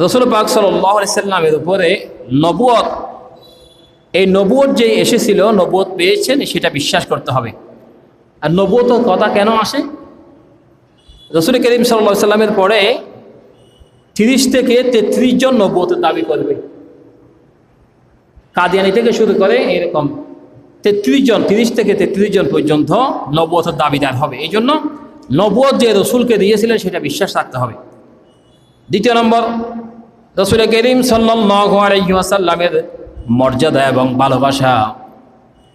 রাসূল পাক সাল্লাল্লাহু আলাইহি সাল্লামের উপরে নবুয়ত, এই নবুয়ত যে এসেছিল, নবুয়ত পেয়েছেন, সেটা বিশ্বাস করতে হবে। আর নবুয়তের কথা কেন আসে? রাসূল করিম সাল্লাল্লাহু আলাইহি সাল্লামের পরে 30 থেকে 33 জন নবুয়তের দাবি করবে। কাদিয়ানী থেকে শুরু করে এরকম 30 থেকে 33 জন পর্যন্ত নবুয়তের দাবিদার হবে। এই জন্য নবুয়ত যে রসুলকে দিয়েছিলেন সেটা বিশ্বাস রাখতে হবে। দ্বিতীয় নম্বর, রাসূল করিম সাল্লাল্লাহু আলাইহি ওয়াসাল্লামের মর্যাদা এবং ভালোবাসা,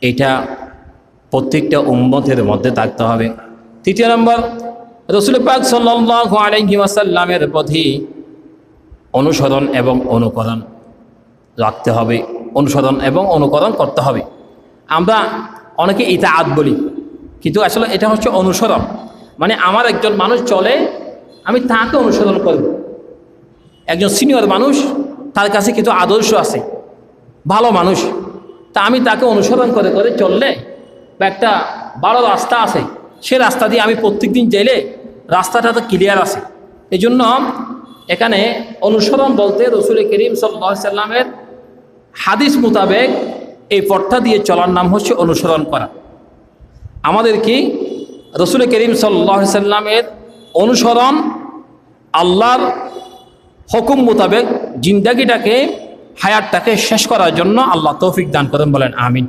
এটা প্রত্যেকটা উম্মতের মধ্যে থাকতে হবে। তৃতীয় নম্বর, রাসূল পাক সাল্লাল্লাহু আলাইহি ওয়াসাল্লামের প্রতি অনুসরণ এবং অনুকরণ রাখতে হবে, অনুসরণ এবং অনুকরণ করতে হবে। আমরা অনেকে ইতাআত বলি, কিন্তু আসলে এটা হচ্ছে অনুসরণ। মানে আমার একজন মানুষ চলে, আমি তাকে অনুসরণ করব। একজন সিনিয়র মানুষ, তার কাছে কিছু আদর্শ আছে, ভালো মানুষ, তা আমি তাকে অনুসরণ করে করে চললে, বা একটা ভালো রাস্তা আছে, সে রাস্তা দিয়ে আমি প্রত্যেক দিন গেলে রাস্তাটা তো ক্লিয়ার আছে। এই জন্য এখানে অনুসরণ বলতে রাসূল করিম সাল্লাল্লাহু আলাইহি সাল্লামের হাদিস মোতাবেক এই পথটা দিয়ে চলার নাম হচ্ছে অনুসরণ করা। আমাদের কি রাসূল করিম সাল্লাল্লাহু আলাইহি সাল্লামের অনুসরণ, আল্লাহর হুকুম মোতাবেক জিন্দাগিটাকে, হায়াতটাকে শেষ করার জন্য আল্লাহ তৌফিক দান করেন, বলেন আমিন।